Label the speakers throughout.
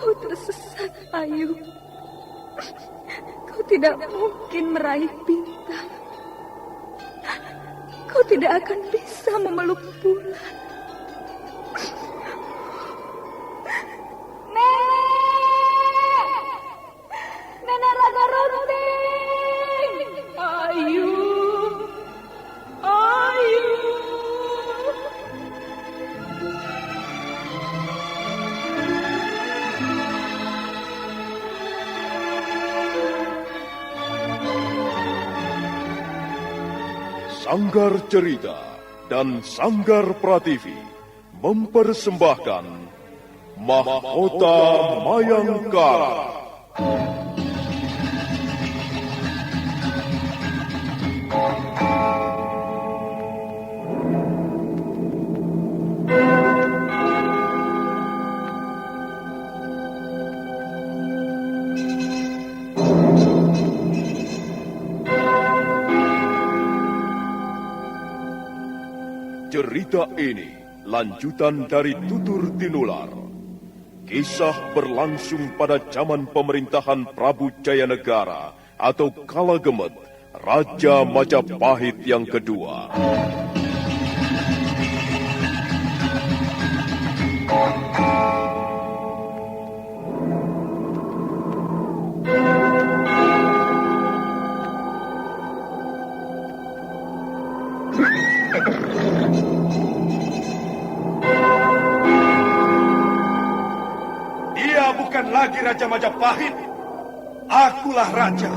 Speaker 1: Kau tersesat, Ayu. Kau tidak mungkin meraih bintang. Kau tidak akan bisa memeluk bulan. Nenek Raga Runting. Ayu.
Speaker 2: Sanggar Cerita dan Sanggar Prativi mempersembahkan Mahkota Mayangkara. Cerita ini lanjutan dari Tutur Tinular. Kisah berlangsung pada zaman pemerintahan Prabu Jayanegara atau Kala Gemet, Raja Majapahit yang kedua.
Speaker 3: Bukan lagi Raja Majapahit. Akulah raja.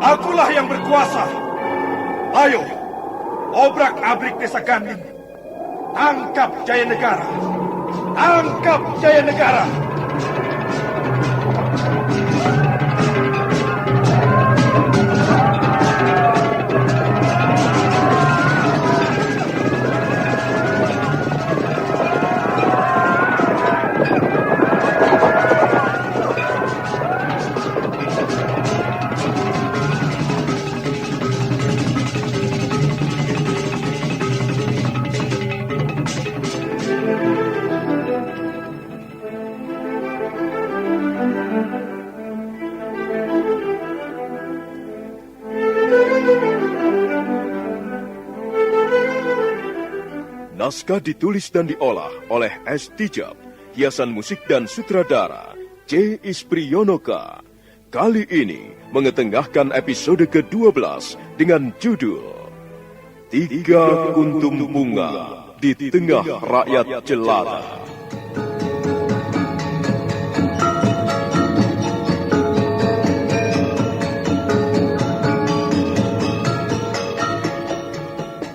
Speaker 3: Akulah yang berkuasa. Ayo, obrak-abrik desa Ganding. Tangkap Jayanegara. Tangkap Jayanegara.
Speaker 2: Naskah ditulis dan diolah oleh S. Tijab, hiasan musik dan sutradara C. Ispriyonoka. Kali ini mengetengahkan episode ke-12 dengan judul Tiga Kuntum Bunga di Tengah Rakyat Jelata.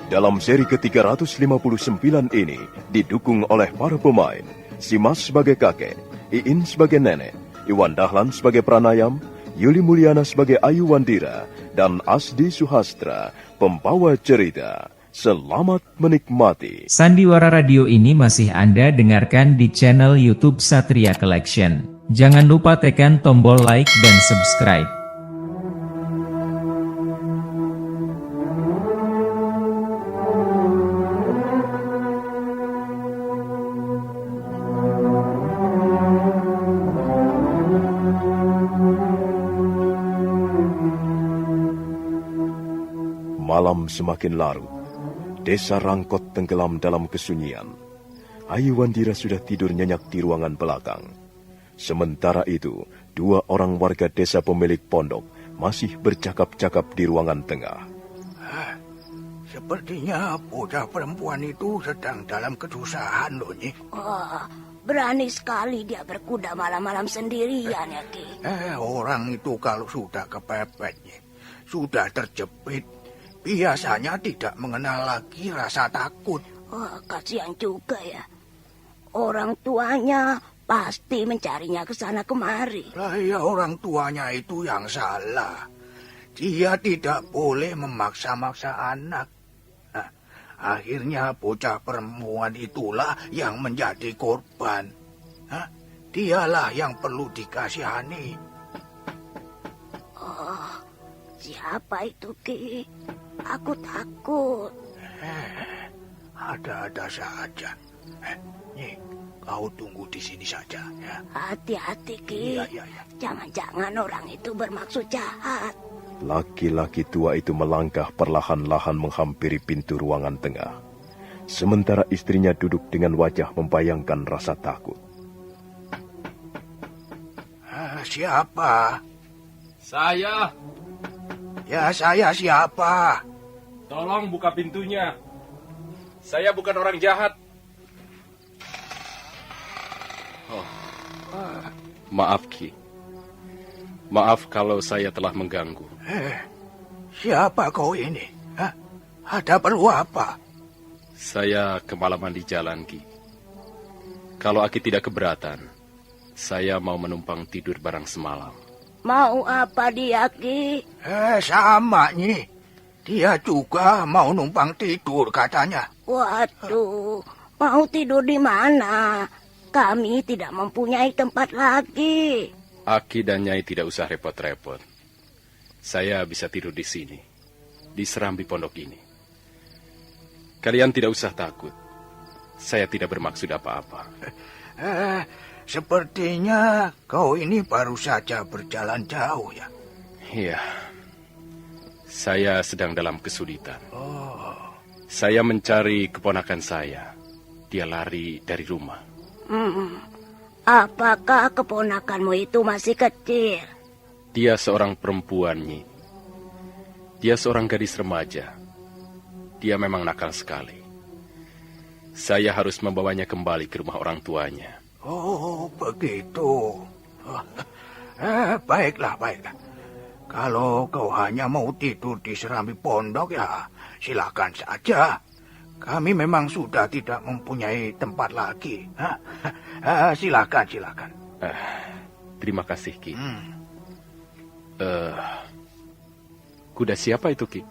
Speaker 2: Dalam seri ke-359 ini didukung oleh para pemain, Simas sebagai kakek, Iin sebagai nenek, Iwan Dahlan sebagai Pranayam, Yuli Mulyana sebagai Ayu Wandira, dan Asdi Suhastra, pembawa cerita. Selamat menikmati.
Speaker 4: Sandiwara Radio ini masih Anda dengarkan di channel YouTube Satria Collection. Jangan lupa tekan tombol like dan subscribe.
Speaker 2: Malam semakin larut. Desa Rangkot tenggelam dalam kesunyian. Ayu Wandira sudah tidur nyenyak di ruangan belakang. Sementara itu, dua orang warga desa pemilik pondok masih bercakap-cakap di ruangan tengah.
Speaker 5: Sepertinya bocah perempuan itu sedang dalam kesusahan, loh, Nyi.
Speaker 6: Oh, berani sekali dia berkuda malam-malam sendirian, ya, Ki.
Speaker 5: Orang itu kalau sudah kepepet, Nyi, sudah terjepit, biasanya tidak mengenal lagi rasa takut.
Speaker 6: Oh, kasihan juga ya. Orang tuanya pasti mencarinya ke sana kemari.
Speaker 5: Lah ya, orang tuanya itu yang salah. Dia tidak boleh memaksa-maksa anak. Nah, akhirnya bocah perempuan itulah yang menjadi korban. Dialah yang perlu dikasihani.
Speaker 6: Oh, siapa itu, Ki? Aku takut.
Speaker 5: Ada-ada saja. Nyi, kau tunggu di sini saja ya.
Speaker 6: Hati-hati, Ki.
Speaker 5: Iya.
Speaker 6: Jangan-jangan orang itu bermaksud jahat.
Speaker 2: Laki-laki tua itu melangkah perlahan-lahan menghampiri pintu ruangan tengah. Sementara istrinya duduk dengan wajah membayangkan rasa takut.
Speaker 5: Siapa?
Speaker 7: Saya.
Speaker 5: Ya, saya siapa?
Speaker 7: Tolong buka pintunya. Saya bukan orang jahat. Maaf, Ki. Maaf kalau saya telah mengganggu.
Speaker 5: Siapa kau ini? Hah? Ada perlu apa?
Speaker 7: Saya kemalaman di jalan, Ki. Kalau Aki tidak keberatan, saya mau menumpang tidur barang semalam.
Speaker 6: Mau apa dia, Ki?
Speaker 5: Sama Nyi. Dia juga mau numpang tidur katanya.
Speaker 6: Waduh, mau tidur di mana? Kami tidak mempunyai tempat lagi.
Speaker 7: Aki dan Nyai tidak usah repot-repot. Saya bisa tidur di sini, di serambi pondok ini. Kalian tidak usah takut. Saya tidak bermaksud apa-apa.
Speaker 5: Sepertinya kau ini baru saja berjalan jauh ya.
Speaker 7: Iya. Saya sedang dalam kesulitan. Saya mencari keponakan saya. Dia lari dari rumah.
Speaker 6: Apakah keponakanmu itu masih kecil?
Speaker 7: Dia seorang perempuan, Nyi. Dia seorang gadis remaja. Dia memang nakal sekali. Saya harus membawanya kembali ke rumah orang tuanya.
Speaker 5: Oh, begitu. Baiklah. Kalau kau hanya mau tidur di serambi pondok ya, silakan saja. Kami memang sudah tidak mempunyai tempat lagi. Silakan.
Speaker 7: Terima kasih, Ki. Kuda siapa itu, Ki?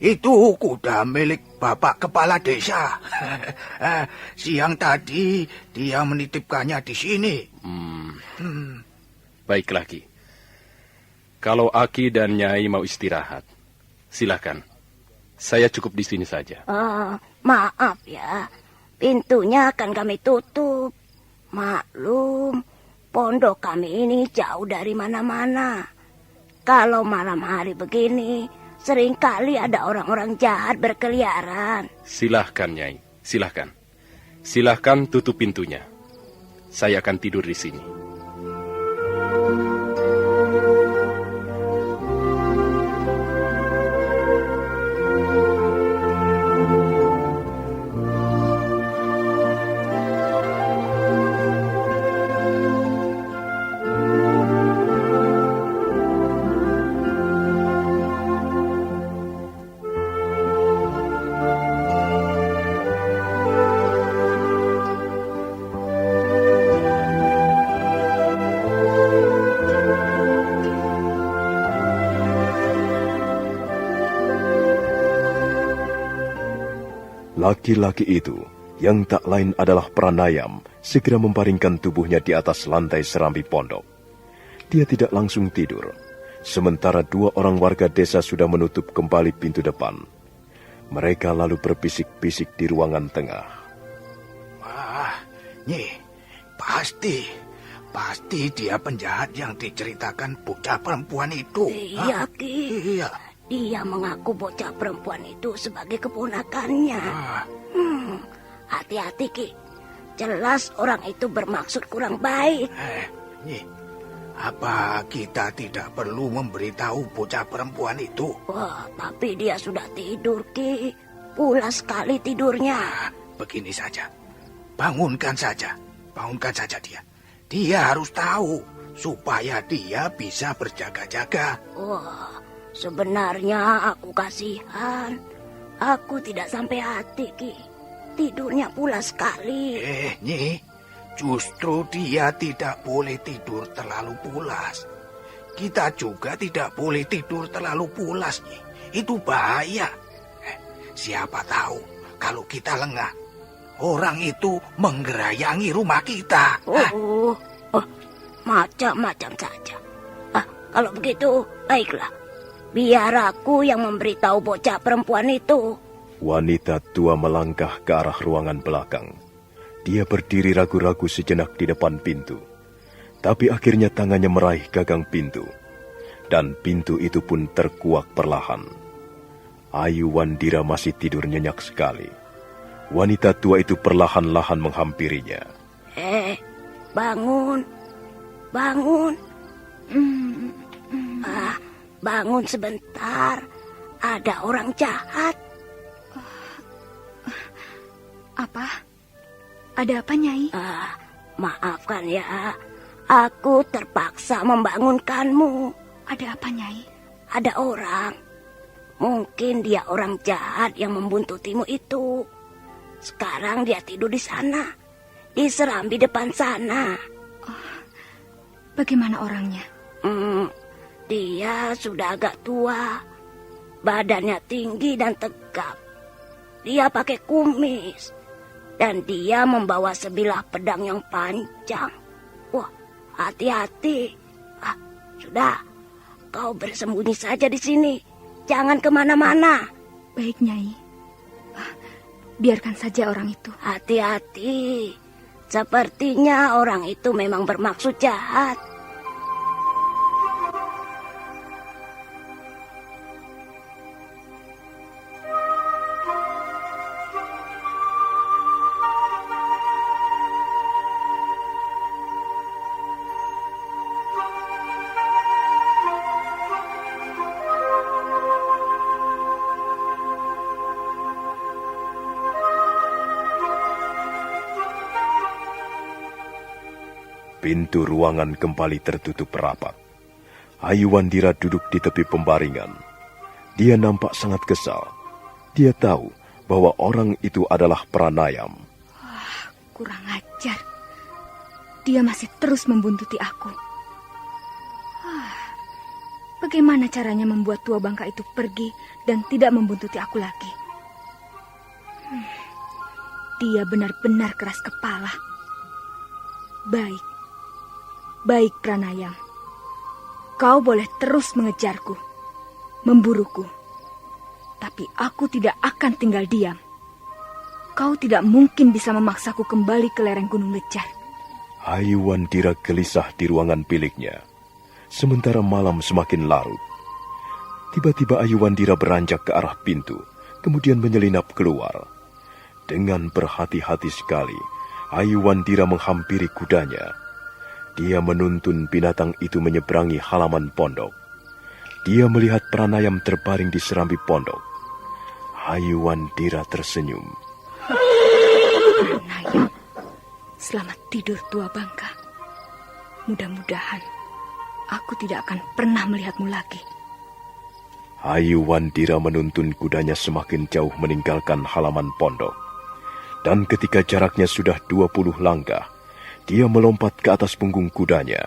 Speaker 7: Itu kuda milik Bapak Kepala Desa. Siang tadi dia menitipkannya di sini. Baiklah, Ki. Kalau Aki dan Nyai mau istirahat, silakan. Saya cukup di sini saja.
Speaker 6: Maaf ya, pintunya akan kami tutup. Maklum, pondok kami ini jauh dari mana-mana. Kalau malam hari begini, seringkali ada orang-orang jahat berkeliaran.
Speaker 7: Silahkan, Nyai. Silahkan. Silahkan tutup pintunya. Saya akan tidur di sini.
Speaker 2: Laki-laki itu, yang tak lain adalah Pranayam, segera membaringkan tubuhnya di atas lantai serambi pondok. Dia tidak langsung tidur, sementara dua orang warga desa sudah menutup kembali pintu depan. Mereka lalu berbisik-bisik di ruangan tengah.
Speaker 5: Nyi, pasti dia penjahat yang diceritakan bocah perempuan itu.
Speaker 6: Iya, Ki.
Speaker 5: Iya.
Speaker 6: Dia mengaku bocah perempuan itu sebagai keponakannya. Hati-hati, Ki. Jelas orang itu bermaksud kurang baik.
Speaker 5: Nyi, apa kita tidak perlu memberitahu bocah perempuan itu?
Speaker 6: Wah, tapi dia sudah tidur, Ki. Pulas sekali tidurnya.
Speaker 5: Begini saja, bangunkan saja dia. Dia harus tahu supaya dia bisa berjaga-jaga.
Speaker 6: Wah, sebenarnya aku kasihan. Aku tidak sampai hati, Ki. Tidurnya pulas sekali.
Speaker 5: Nyi, justru dia tidak boleh tidur terlalu pulas. Kita juga tidak boleh tidur terlalu pulas, Nyi. Itu bahaya. Siapa tahu kalau kita lengah, orang itu menggerayangi rumah kita.
Speaker 6: Macam-macam saja. Kalau begitu, baiklah. Biar aku yang memberitahu bocah perempuan itu.
Speaker 2: Wanita tua melangkah ke arah ruangan belakang. Dia berdiri ragu-ragu sejenak di depan pintu. Tapi akhirnya tangannya meraih gagang pintu. Dan pintu itu pun terkuak perlahan. Ayu Wandira masih tidur nyenyak sekali. Wanita tua itu perlahan-lahan menghampirinya.
Speaker 6: Bangun. Bangun. Bangun sebentar. Ada orang jahat.
Speaker 1: Apa? Ada apa, Nyai?
Speaker 6: Maafkan ya. Aku terpaksa membangunkanmu.
Speaker 1: Ada apa, Nyai?
Speaker 6: Ada orang. Mungkin dia orang jahat yang membuntutimu itu. Sekarang dia tidur di sana. Di serambi depan sana.
Speaker 1: Bagaimana orangnya?
Speaker 6: Dia sudah agak tua. Badannya tinggi dan tegap. Dia pakai kumis. Dan dia membawa sebilah pedang yang panjang. Wah, hati-hati. Sudah, kau bersembunyi saja di sini. Jangan kemana-mana.
Speaker 1: Baik, Nyai. Biarkan saja orang itu.
Speaker 6: Hati-hati. Sepertinya orang itu memang bermaksud jahat.
Speaker 2: Pintu ruangan kembali tertutup rapat. Ayu Wandira duduk di tepi pembaringan. Dia nampak sangat kesal. Dia tahu bahwa orang itu adalah Pranayam.
Speaker 1: Kurang ajar. Dia masih terus membuntuti aku. Bagaimana caranya membuat tua bangka itu pergi dan tidak membuntuti aku lagi? Dia benar-benar keras kepala. Baik, Pranayam. Kau boleh terus mengejarku, memburuku. Tapi aku tidak akan tinggal diam. Kau tidak mungkin bisa memaksaku kembali ke lereng Gunung Lejar.
Speaker 2: Ayu Wandira gelisah di ruangan biliknya. Sementara malam semakin larut. Tiba-tiba Ayu Wandira beranjak ke arah pintu, kemudian menyelinap keluar. Dengan berhati-hati sekali, Ayu Wandira menghampiri kudanya. Dia menuntun binatang itu menyeberangi halaman pondok. Dia melihat Pranayam terbaring di serambi pondok. Ayu Wandira tersenyum.
Speaker 1: Pranayam, selamat tidur tua bangka. Mudah-mudahan aku tidak akan pernah melihatmu lagi.
Speaker 2: Ayu Wandira menuntun kudanya semakin jauh meninggalkan halaman pondok. Dan ketika jaraknya sudah 20 langkah, dia melompat ke atas punggung kudanya.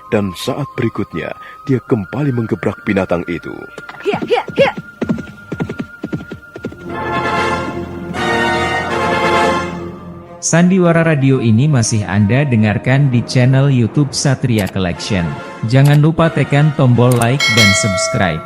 Speaker 2: Dan saat berikutnya, dia kembali menggebrak binatang itu.
Speaker 1: Hiya!
Speaker 4: Sandiwara Radio ini masih Anda dengarkan di channel YouTube Satria Collection. Jangan lupa tekan tombol like dan subscribe.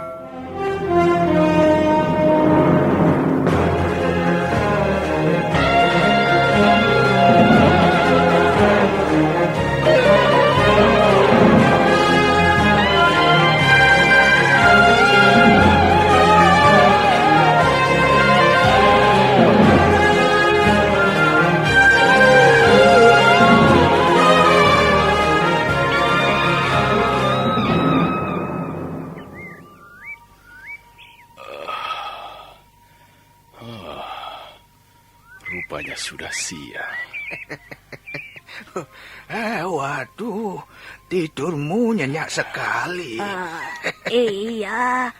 Speaker 7: Rupanya sudah siang.
Speaker 5: Waduh, tidurmu nyenyak sekali.
Speaker 6: Iya,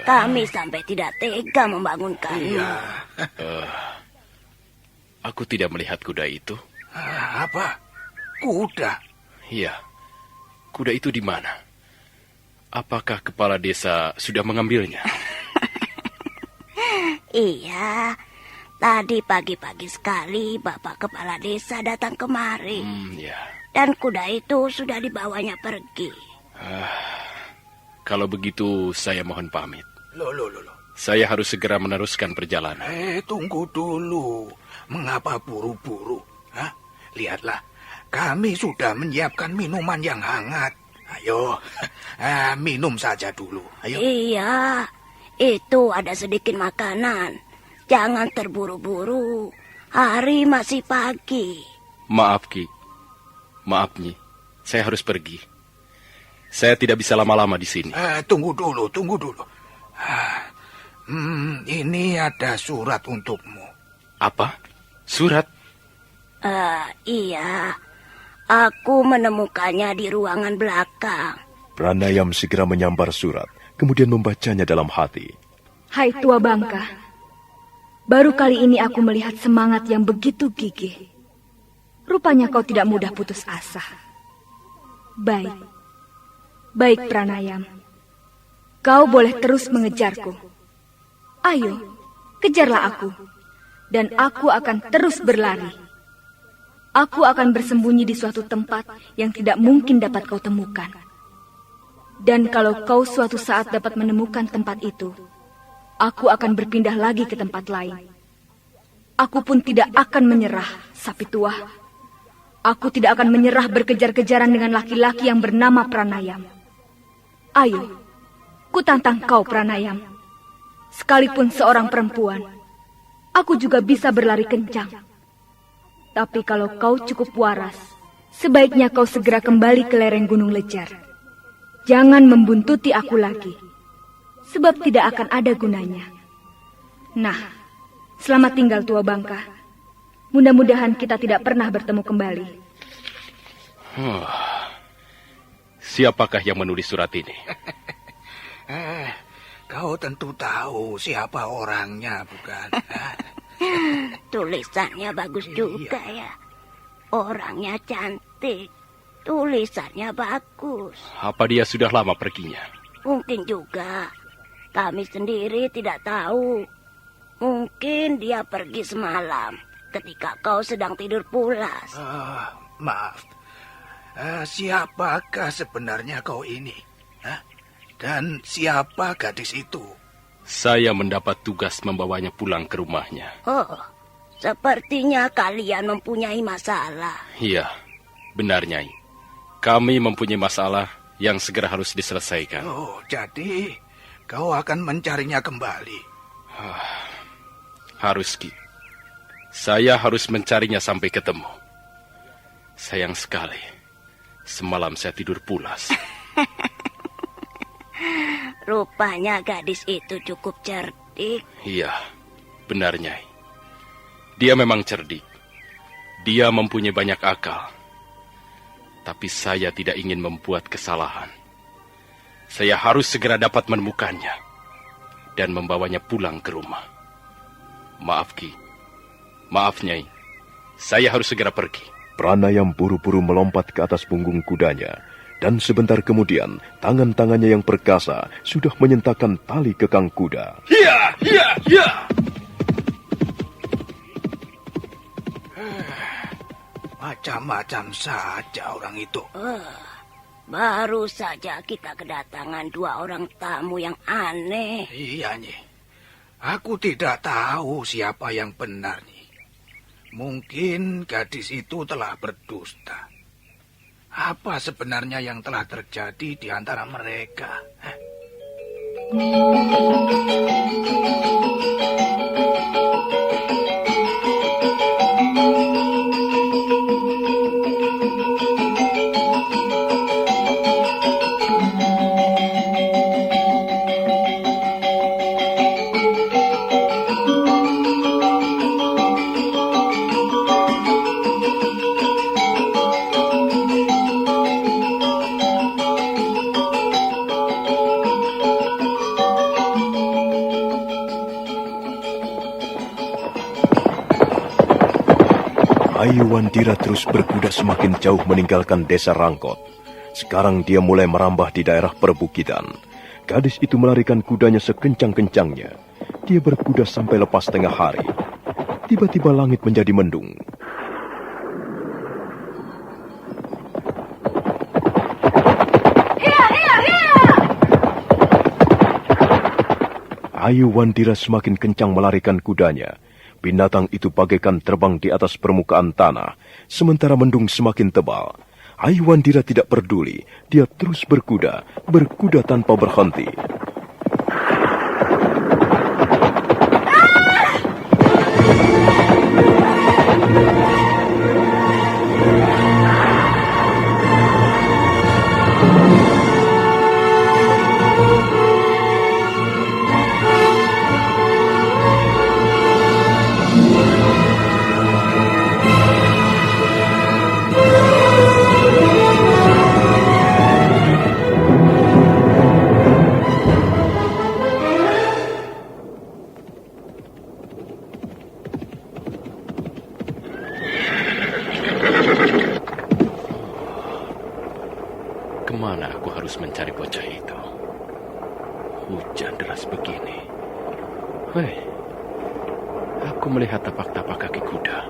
Speaker 6: kami sampai tidak tega membangunkanmu.
Speaker 5: Iya.
Speaker 7: Aku tidak melihat kuda itu.
Speaker 5: Apa? Kuda?
Speaker 7: Iya, kuda itu di mana? Apakah kepala desa sudah mengambilnya?
Speaker 6: Iya, tadi pagi-pagi sekali Bapak Kepala Desa datang kemari.
Speaker 7: Ya.
Speaker 6: Dan kuda itu sudah dibawanya pergi.
Speaker 7: Kalau begitu saya mohon pamit.
Speaker 5: Loh.
Speaker 7: Saya harus segera meneruskan perjalanan.
Speaker 5: Tunggu dulu. Mengapa buru-buru? Hah? Lihatlah, kami sudah menyiapkan minuman yang hangat. Ayo, minum saja dulu. Ayo.
Speaker 6: Iya, itu ada sedikit makanan. Jangan terburu-buru. Hari masih pagi.
Speaker 7: Maaf, Ki. Maaf, Nyi. Saya harus pergi. Saya tidak bisa lama-lama di sini.
Speaker 5: Tunggu dulu. Ini ada surat untukmu.
Speaker 7: Apa? Surat?
Speaker 6: Iya. Aku menemukannya di ruangan belakang.
Speaker 2: Pranayam segera menyambar surat, kemudian membacanya dalam hati.
Speaker 1: Hai tua bangka, baru kali ini aku melihat semangat yang begitu gigih. Rupanya kau tidak mudah putus asa. Baik Pranayam. Kau boleh terus mengejarku. Ayo, kejarlah aku. Dan aku akan terus berlari. Aku akan bersembunyi di suatu tempat yang tidak mungkin dapat kau temukan. Dan kalau kau suatu saat dapat menemukan tempat itu, aku akan berpindah lagi ke tempat lain. Aku pun tidak akan menyerah, sapi tua. Aku tidak akan menyerah berkejar-kejaran dengan laki-laki yang bernama Pranayam. Ayo, kutantang kau Pranayam. Sekalipun seorang perempuan, aku juga bisa berlari kencang. Tapi kalau kau cukup waras, sebaiknya kau segera kembali ke lereng Gunung Lejar. Jangan membuntuti aku lagi, sebab tidak akan ada gunanya. Nah, selamat tinggal tua bangka. Mudah-mudahan kita tidak pernah bertemu kembali.
Speaker 7: Siapakah yang menulis surat ini?
Speaker 5: Kau tentu tahu siapa orangnya, bukan?
Speaker 6: Tulisannya bagus juga ya. Orangnya cantik. Tulisannya bagus.
Speaker 7: Apa dia sudah lama perginya?
Speaker 6: Mungkin juga. Kami sendiri tidak tahu. Mungkin dia pergi semalam ketika kau sedang tidur pulas.
Speaker 5: Maaf. Siapakah sebenarnya kau ini? Dan siapa gadis itu?
Speaker 7: Saya mendapat tugas membawanya pulang ke rumahnya.
Speaker 6: Oh, sepertinya kalian mempunyai masalah.
Speaker 7: Iya, benar Nyai. Kami mempunyai masalah yang segera harus diselesaikan.
Speaker 5: Oh, jadi kau akan mencarinya kembali?
Speaker 7: Harus, Ki. Saya harus mencarinya sampai ketemu. Sayang sekali, semalam saya tidur pulas.
Speaker 6: Rupanya gadis itu cukup cerdik.
Speaker 7: Iya, benar Nyai. Dia memang cerdik. Dia mempunyai banyak akal. Tapi saya tidak ingin membuat kesalahan. Saya harus segera dapat menemukannya dan membawanya pulang ke rumah. Maaf Ki. Maaf Nyai. Saya harus segera pergi.
Speaker 2: Pranayam buru-buru melompat ke atas punggung kudanya. Dan sebentar kemudian, tangan-tangannya yang perkasa sudah menyentakkan tali kekang kuda.
Speaker 3: Hiya!
Speaker 5: Macam-macam saja orang itu.
Speaker 6: Baru saja kita kedatangan dua orang tamu yang aneh.
Speaker 5: Iya, Nyi. Aku tidak tahu siapa yang benar, Nyi. Mungkin gadis itu telah berdusta. Apa sebenarnya yang telah terjadi di antara mereka?
Speaker 2: Wandira terus berkuda semakin jauh meninggalkan desa Rangkot. Sekarang dia mulai merambah di daerah perbukitan. Gadis itu melarikan kudanya sekencang-kencangnya. Dia berkuda sampai lepas tengah hari. Tiba-tiba langit menjadi mendung. Ayu Wandira semakin kencang melarikan kudanya. Binatang itu bagaikan terbang di atas permukaan tanah, sementara mendung semakin tebal. Ayu Wandira tidak peduli, dia terus berkuda tanpa berhenti.
Speaker 7: Kemana aku harus mencari bocah itu? Hujan deras begini. Hei, aku melihat tapak-tapak kaki kuda.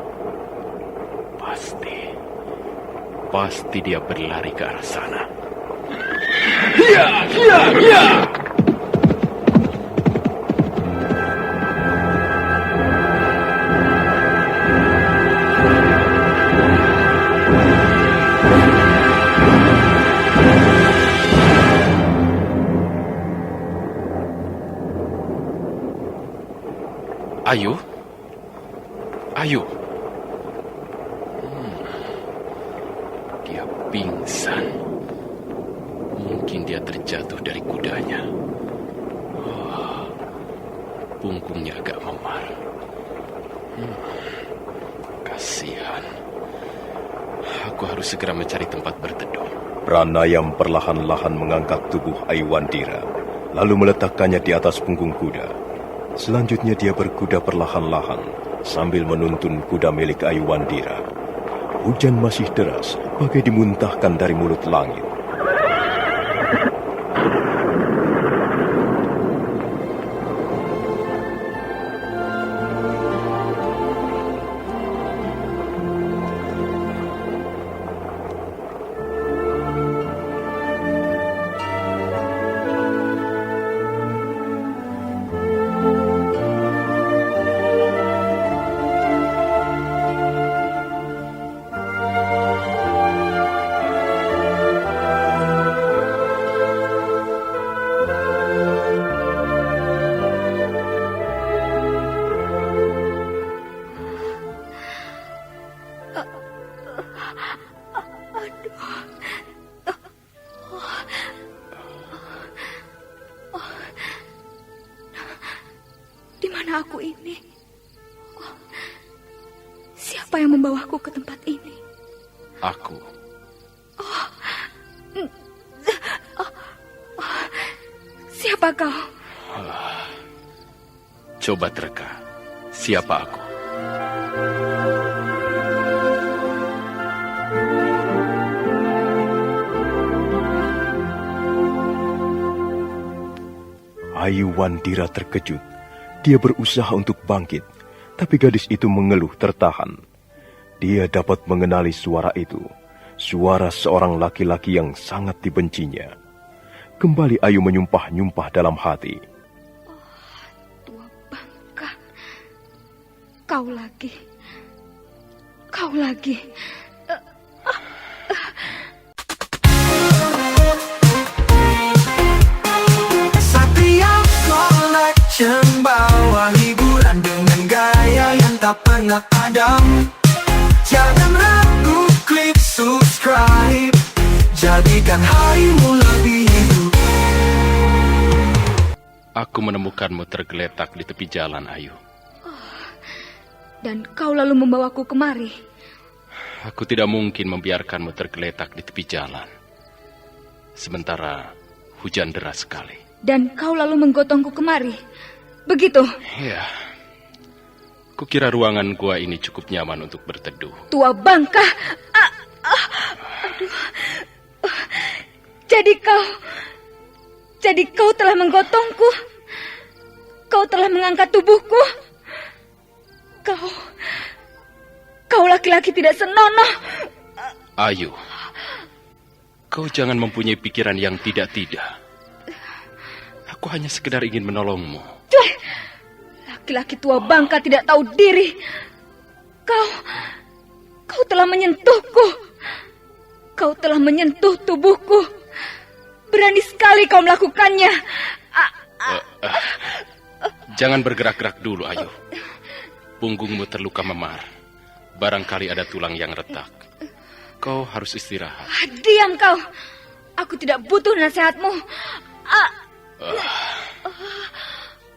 Speaker 7: Pasti dia berlari ke arah sana. Hiya, hiya, hiya! Ayu? Ayu? Dia pingsan. Mungkin dia terjatuh dari kudanya. Punggungnya agak memar. Kasihan. Aku harus segera mencari tempat berteduh.
Speaker 2: Pranayam perlahan-lahan mengangkat tubuh Ayu Wandira, lalu meletakkannya di atas punggung kuda. Selanjutnya dia berkuda perlahan-lahan sambil menuntun kuda milik Ayu Wandira. Hujan masih deras, bagai dimuntahkan dari mulut langit.
Speaker 1: Di mana aku ini? Oh, siapa yang membawaku ke tempat ini?
Speaker 7: Aku.
Speaker 1: Siapa kau?
Speaker 7: Coba terka. Siapa aku?
Speaker 2: Ayu Wandira terkejut. Dia berusaha untuk bangkit, tapi gadis itu mengeluh tertahan. Dia dapat mengenali suara itu, suara seorang laki-laki yang sangat dibencinya. Kembali Ayu menyumpah-nyumpah dalam hati.
Speaker 1: Tua bangka. Kau lagi. Kau lagi.
Speaker 8: Satria Collection bawa hiburan dengan gaya yang tak pernah padam. Jangan ragu, klik subscribe. Jadikan harimu lebih hidup.
Speaker 7: Aku menemukanmu tergeletak di tepi jalan, Ayu.
Speaker 1: Dan kau lalu membawaku kemari.
Speaker 7: Aku tidak mungkin membiarkanmu tergeletak di tepi jalan. Sementara hujan deras sekali.
Speaker 1: Dan kau lalu menggotongku kemari. Begitu?
Speaker 7: Ya. Kukira ruangan gua ini cukup nyaman untuk berteduh.
Speaker 1: Tua bangka. Aduh. Jadi kau telah menggotongku. Kau telah mengangkat tubuhku. Kau laki-laki tidak senonoh.
Speaker 7: Ayu, kau jangan mempunyai pikiran yang tidak-tidak. Aku hanya sekedar ingin menolongmu.
Speaker 1: Cuek! Laki-laki tua bangka tidak tahu diri. Kau telah menyentuhku. Kau telah menyentuh tubuhku. Berani sekali kau melakukannya.
Speaker 7: Jangan bergerak-gerak dulu, Ayu. Punggungmu terluka memar. Barangkali ada tulang yang retak. Kau harus istirahat.
Speaker 1: Diam kau. Aku tidak butuh nasihatmu.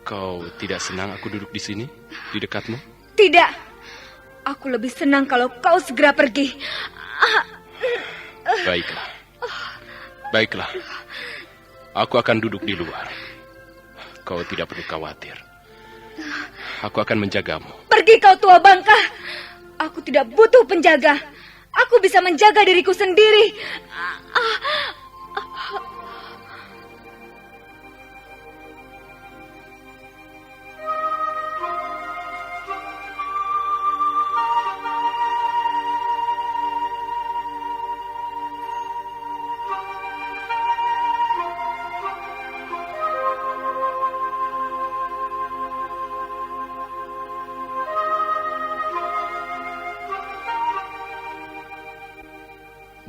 Speaker 7: Kau tidak senang aku duduk di sini, di dekatmu?
Speaker 1: Tidak. Aku lebih senang kalau kau segera pergi.
Speaker 7: Baiklah. Baiklah. Aku akan duduk di luar. Kau tidak perlu khawatir. Aku akan menjagamu.
Speaker 1: Pergi kau tua bangka. Aku tidak butuh penjaga. Aku bisa menjaga diriku sendiri.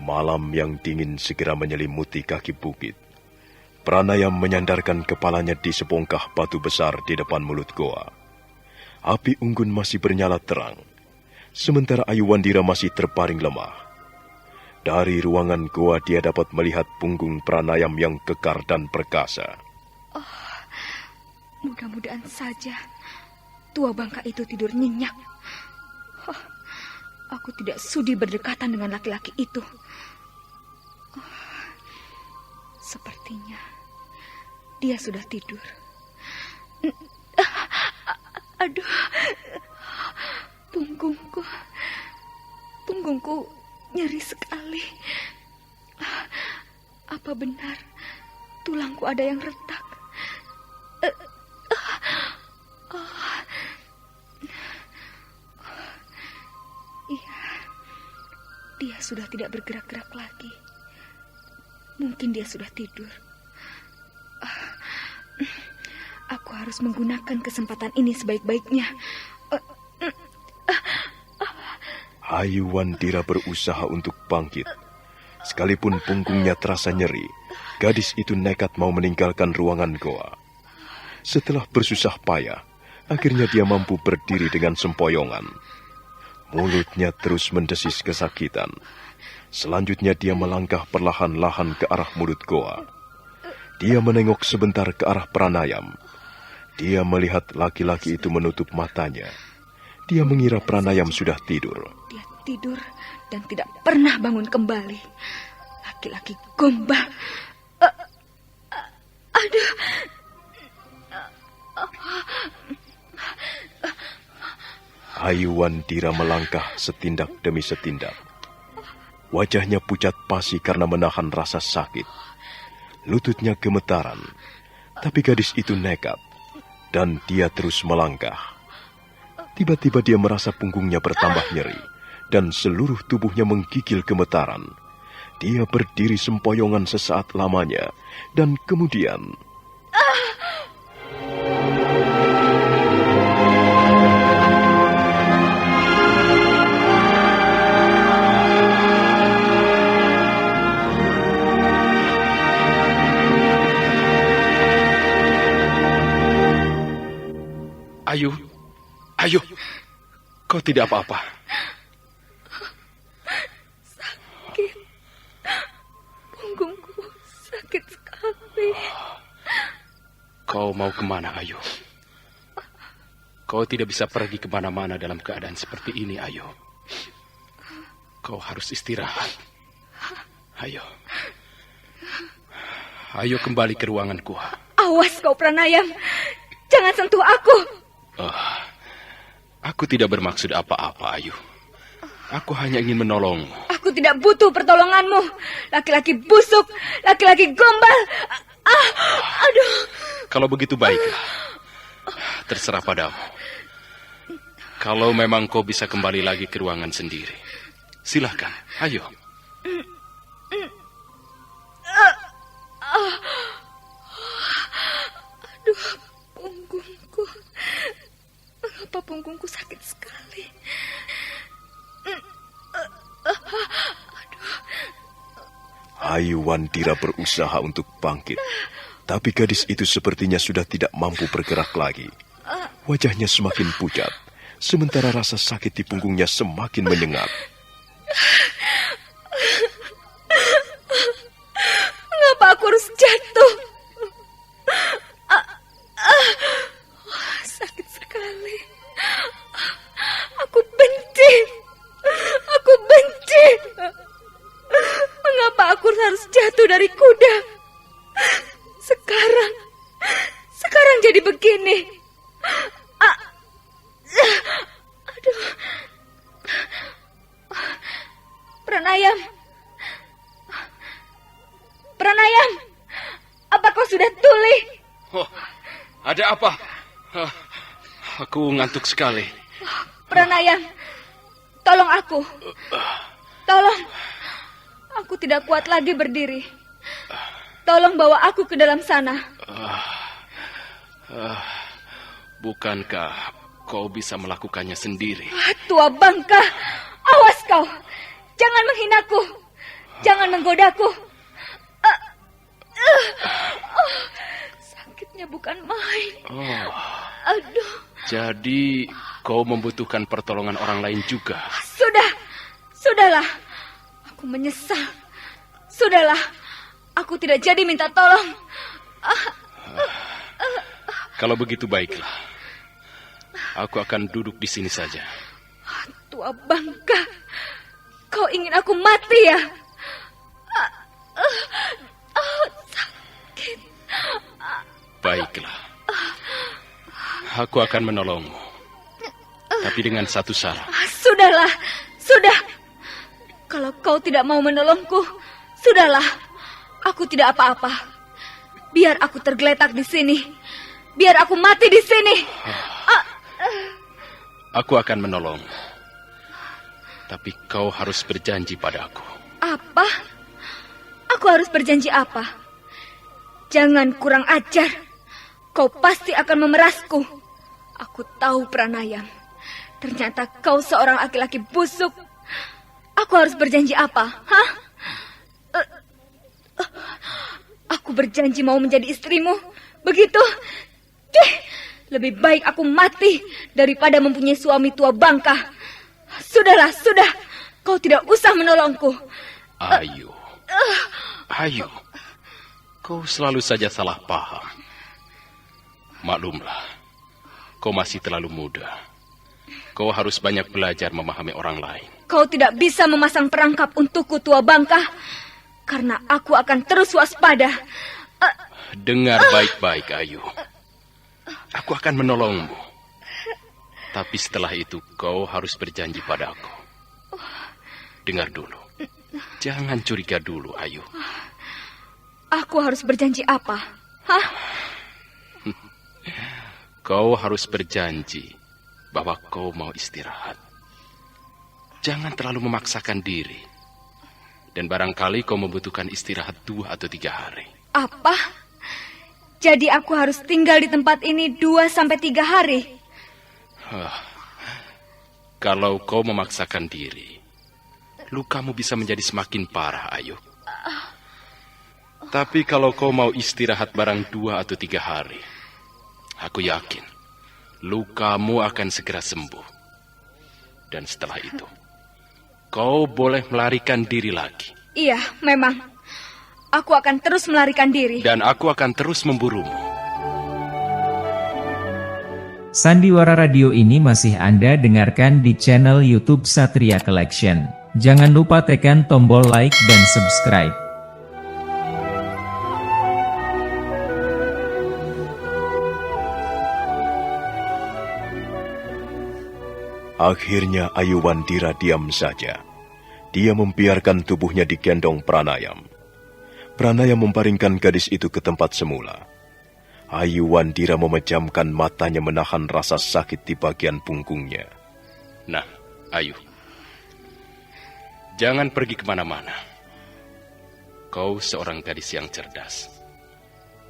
Speaker 2: Malam yang dingin segera menyelimuti kaki bukit. Pranayam menyandarkan kepalanya di sebongkah batu besar di depan mulut goa. Api unggun masih bernyala terang, sementara Ayu Wandira masih terbaring lemah. Dari ruangan goa dia dapat melihat punggung Pranayam yang kekar dan perkasa.
Speaker 1: Mudah-mudahan saja tua bangka itu tidur nyenyak. Aku tidak sudi berdekatan dengan laki-laki itu. Sepertinya dia sudah tidur. Aduh, punggungku nyeri sekali. Apa benar tulangku ada yang retak? Iya, dia sudah tidak bergerak-gerak lagi. Mungkin dia sudah tidur. Aku harus menggunakan kesempatan ini sebaik-baiknya.
Speaker 2: Ayu Wandira berusaha untuk bangkit. Sekalipun punggungnya terasa nyeri, gadis itu nekat mau meninggalkan ruangan goa. Setelah bersusah payah, akhirnya dia mampu berdiri dengan sempoyongan. Mulutnya terus mendesis kesakitan. Selanjutnya dia melangkah perlahan-lahan ke arah mulut goa. Dia menengok sebentar ke arah Pranayam. Dia melihat laki-laki itu menutup matanya. Dia mengira Pranayam sudah tidur.
Speaker 1: Dia tidur dan tidak pernah bangun kembali. Laki-laki gombal. Aduh.
Speaker 2: Ayu Wandira melangkah setindak demi setindak. Wajahnya pucat pasi karena menahan rasa sakit. Lututnya gemetaran, tapi gadis itu nekat, dan dia terus melangkah. Tiba-tiba dia merasa punggungnya bertambah nyeri, dan seluruh tubuhnya menggigil gemetaran. Dia berdiri sempoyongan sesaat lamanya, dan kemudian...
Speaker 7: Ayu, kau tidak apa-apa.
Speaker 1: Sakit. Punggungku sakit sekali.
Speaker 7: Kau mau kemana, Ayu? Kau tidak bisa pergi kemana-mana dalam keadaan seperti ini, Ayu. Kau harus istirahat. Ayo. Ayo kembali ke ruanganku.
Speaker 1: Awas kau Pranayam. Jangan sentuh aku.
Speaker 7: Aku tidak bermaksud apa-apa, Ayu. Aku hanya ingin menolongmu.
Speaker 1: Aku tidak butuh pertolonganmu. Laki-laki busuk, laki-laki gombal. Aduh.
Speaker 7: Kalau begitu baiklah. Terserah padamu. Kalau memang kau bisa kembali lagi ke ruangan sendiri, silahkan, ayo.
Speaker 1: Aduh, punggung.
Speaker 2: Ayu Wandira berusaha untuk bangkit. Tapi gadis itu sepertinya sudah tidak mampu bergerak lagi. Wajahnya semakin pucat, sementara rasa sakit di punggungnya semakin menyengat.
Speaker 1: Mengapa aku harus jatuh? Sakit sekali. Aku benci. Aku benci. Mengapa aku harus jatuh dari kuda? Sekarang jadi begini. Aduh. Pranayam. Pranayam. Apa kau sudah tuli?
Speaker 7: Oh, ada apa? Aku ngantuk sekali.
Speaker 1: Pranayam, tolong aku. Tolong. Aku tidak kuat lagi berdiri. Tolong bawa aku ke dalam sana.
Speaker 7: Bukankah kau bisa melakukannya sendiri?
Speaker 1: Tua bangka, awas kau. Jangan menghinaku. Jangan menggodaku. Sakitnya bukan main.
Speaker 7: Oh,
Speaker 1: Aduh.
Speaker 7: jadi kau membutuhkan pertolongan orang lain juga.
Speaker 1: Sudahlah. Aku menyesal. Sudahlah. Aku tidak jadi minta tolong.
Speaker 7: Kalau begitu baiklah. Aku akan duduk di sini saja.
Speaker 1: Tua bangka. Kau ingin aku mati ya? Sakit.
Speaker 7: Baiklah. Aku akan menolongmu. Tapi dengan satu syarat.
Speaker 1: Sudahlah. Sudah. Kalau kau tidak mau menolongku, sudahlah. Aku tidak apa-apa. Biar aku tergeletak di sini. Biar aku mati di sini.
Speaker 7: Aku akan menolongmu. Tapi kau harus berjanji padaku.
Speaker 1: Apa? Aku harus berjanji apa? Jangan kurang ajar. Kau pasti akan memerasku. Aku tahu Pranayam. Ternyata kau seorang laki-laki busuk. Aku harus berjanji apa? Hah? Aku berjanji mau menjadi istrimu. Begitu? Lebih baik aku mati daripada mempunyai suami tua bangka. Sudahlah, sudah. Kau tidak usah menolongku.
Speaker 7: Ayu. Kau selalu saja salah paham. Maklumlah, kau masih terlalu muda. Kau harus banyak belajar memahami orang lain.
Speaker 1: Kau tidak bisa memasang perangkap untukku, tua bangka. Karena aku akan terus waspada.
Speaker 7: Dengar baik-baik, Ayu. Aku akan menolongmu. Tapi setelah itu kau harus berjanji padaku. Dengar dulu. Jangan curiga dulu, Ayu.
Speaker 1: Aku harus berjanji apa? Hah?
Speaker 7: Kau harus berjanji bahwa kau mau istirahat. Jangan terlalu memaksakan diri. Dan barangkali kau membutuhkan istirahat 2 atau 3 hari.
Speaker 1: Apa? Jadi aku harus tinggal di tempat ini 2 sampai 3 hari?
Speaker 7: Kalau kau memaksakan diri, lukamu bisa menjadi semakin parah, Ayu. Tapi kalau kau mau istirahat barang 2 atau 3 hari, aku yakin lukamu akan segera sembuh. Dan setelah itu, kau boleh melarikan diri lagi.
Speaker 1: Iya, memang. Aku akan terus melarikan diri.
Speaker 7: Dan aku akan terus memburumu.
Speaker 4: Sandiwara Radio ini masih Anda dengarkan di channel YouTube Satria Collection. Jangan lupa tekan tombol like dan subscribe.
Speaker 2: Akhirnya Ayu Wandira diam saja. Dia membiarkan tubuhnya digendong Pranayam. Pranayam memparingkan gadis itu ke tempat semula. Ayu Wandira memejamkan matanya menahan rasa sakit di bagian punggungnya.
Speaker 7: Nah, Ayu. Jangan pergi kemana-mana. Kau seorang gadis yang cerdas.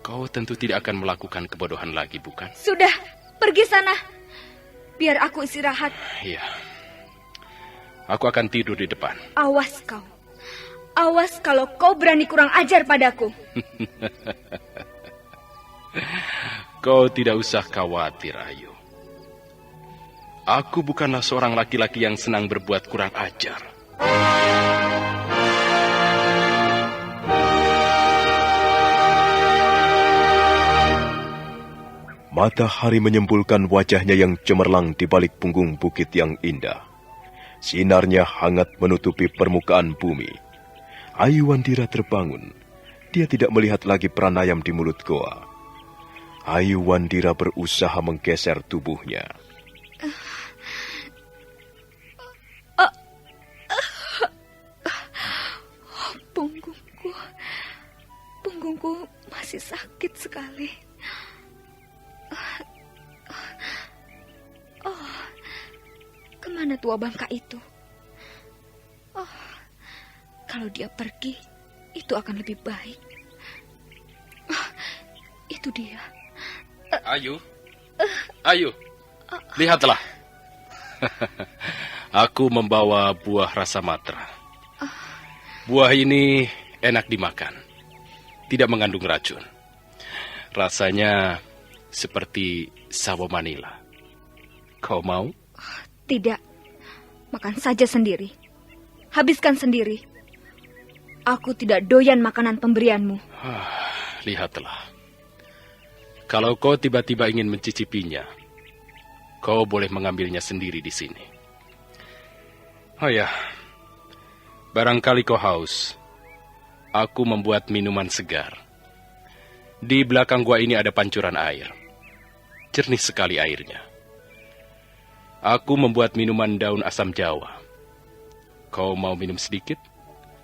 Speaker 7: Kau tentu tidak akan melakukan kebodohan lagi, bukan?
Speaker 1: Sudah, pergi sana. Biar aku istirahat.
Speaker 7: Iya. Aku akan tidur di depan.
Speaker 1: Awas kau. Awas kalau kau berani kurang ajar padaku.
Speaker 7: Kau tidak usah khawatir, Ayu. Aku bukanlah seorang laki-laki yang senang berbuat kurang ajar.
Speaker 2: Matahari menyembulkan wajahnya yang cemerlang di balik punggung bukit yang indah. Sinarnya hangat menutupi permukaan bumi. Ayu Wandira terbangun. Dia tidak melihat lagi pranayam di mulut goa. Ayu Wandira berusaha menggeser tubuhnya.
Speaker 1: Punggungku masih sakit sekali. Oh, kemana tua bangka itu? Oh, kalau dia pergi, itu akan lebih baik. Oh, itu dia.
Speaker 7: Ayu, Ayu, lihatlah. Aku membawa buah rasa matra. Buah ini enak dimakan, tidak mengandung racun. Rasanya seperti sawo Manila. Kau mau?
Speaker 1: Tidak, makan saja sendiri. Habiskan sendiri. Aku tidak doyan makanan pemberianmu.
Speaker 7: Lihatlah. Kalau kau tiba-tiba ingin mencicipinya, kau boleh mengambilnya sendiri di sini. Oh ya, barangkali kau haus. Aku membuat minuman segar. Di belakang gua ini ada pancuran air. Jernih sekali airnya. Aku membuat minuman daun asam Jawa. Kau mau minum sedikit?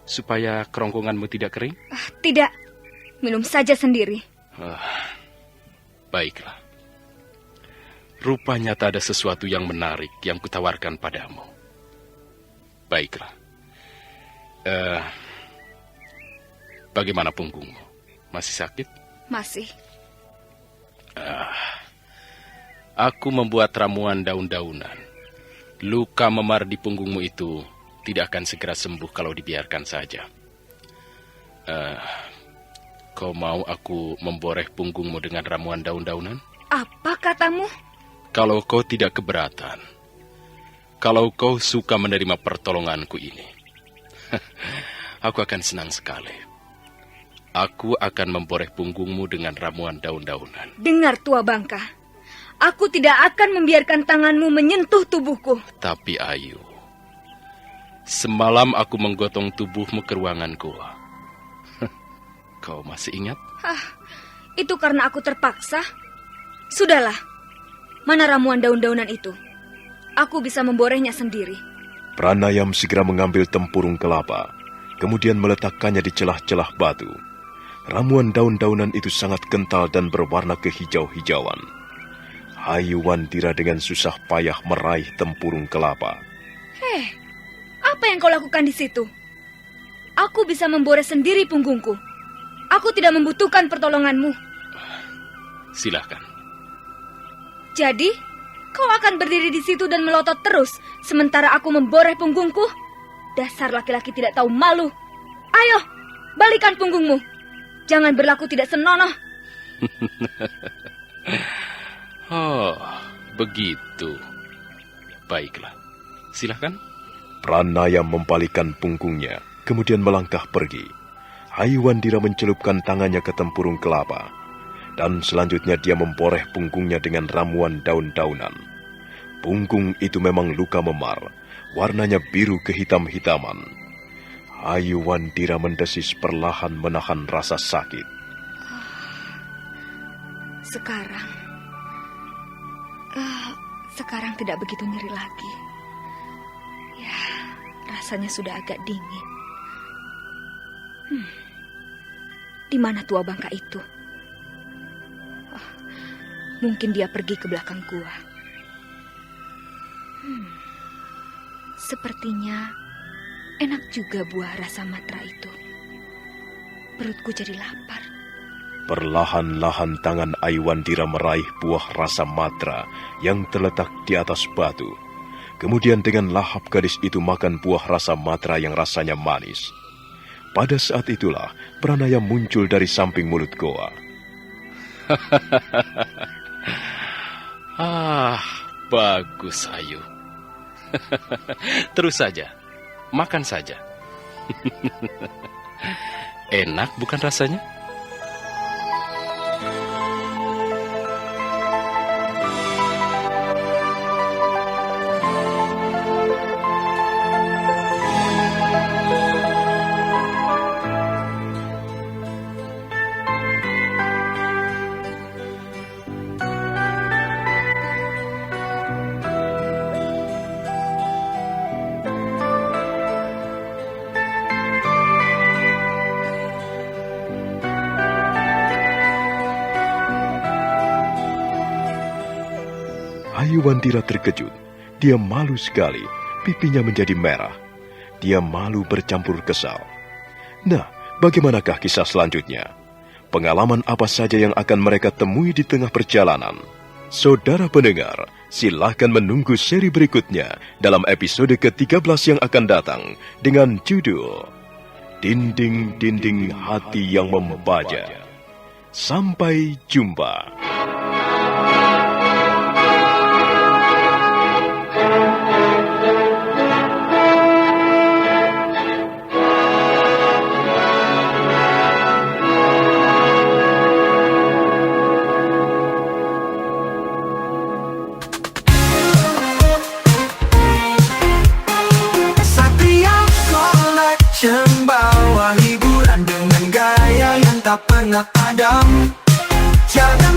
Speaker 7: Supaya kerongkonganmu tidak kering?
Speaker 1: Tidak, minum saja sendiri.
Speaker 7: Baiklah. Rupanya tak ada sesuatu yang menarik yang kutawarkan padamu. Baiklah. Bagaimana punggungmu? Masih sakit?
Speaker 1: Masih.
Speaker 7: Aku membuat ramuan daun-daunan. Luka memar di punggungmu itu tidak akan segera sembuh kalau dibiarkan saja. Kau mau aku memboreh punggungmu dengan ramuan daun-daunan?
Speaker 1: Apa katamu?
Speaker 7: Kalau kau tidak keberatan, kalau kau suka menerima pertolonganku ini, aku akan senang sekali. Aku akan memboreh punggungmu dengan ramuan daun-daunan.
Speaker 1: Dengar tua bangka, aku tidak akan membiarkan tanganmu menyentuh tubuhku.
Speaker 7: Tapi Ayu, semalam aku menggotong tubuhmu ke ruangan gua. Kau masih ingat?
Speaker 1: Itu karena aku terpaksa. Sudahlah, mana ramuan daun-daunan itu? Aku bisa memborehnya sendiri.
Speaker 2: Pranayam segera mengambil tempurung kelapa, kemudian meletakkannya di celah-celah batu. Ramuan daun-daunan itu sangat kental dan berwarna kehijau-hijauan. Ayu Wandira dengan susah payah meraih tempurung kelapa.
Speaker 1: Apa yang kau lakukan di situ? Aku bisa memboreh sendiri punggungku. Aku tidak membutuhkan pertolonganmu.
Speaker 7: Silahkan.
Speaker 1: Jadi, kau akan berdiri di situ dan melotot terus sementara aku memboreh punggungku? Dasar laki-laki tidak tahu malu. Ayo, balikan punggungmu. Jangan berlaku tidak senonoh.
Speaker 7: Oh, begitu. Baiklah, silahkan.
Speaker 2: Pranayam membalikan punggungnya, kemudian melangkah pergi. Ayu Wandira mencelupkan tangannya ke tempurung kelapa, dan selanjutnya dia memboreh punggungnya dengan ramuan daun-daunan. Punggung itu memang luka memar, warnanya biru kehitam-hitaman. Ayu Wandira mendesis perlahan menahan rasa sakit.
Speaker 1: Sekarang tidak begitu nyeri lagi. Ya, rasanya sudah agak dingin. Di mana tua bangka itu? Mungkin dia pergi ke belakang gua. Sepertinya enak juga buah rasa matra itu. Perutku jadi lapar.
Speaker 2: Perlahan-lahan tangan Ayu Wandira meraih buah rasa matra yang terletak di atas batu. Kemudian dengan lahap gadis itu makan buah rasa matra yang rasanya manis. Pada saat itulah Pranaya muncul dari samping mulut goa.
Speaker 7: Bagus, Ayu. Terus saja, makan saja. Enak bukan rasanya?
Speaker 2: Ayuwandira terkejut. Dia malu sekali. Pipinya menjadi merah. Dia malu bercampur kesal. Nah, bagaimanakah kisah selanjutnya? Pengalaman apa saja yang akan mereka temui di tengah perjalanan? Saudara pendengar, silahkan menunggu seri berikutnya dalam episode ke-13 yang akan datang dengan judul Dinding-Dinding Hati yang Membaja. Sampai jumpa.
Speaker 8: Bawa hiburan dengan gaya yang tak pernah padam. Jangan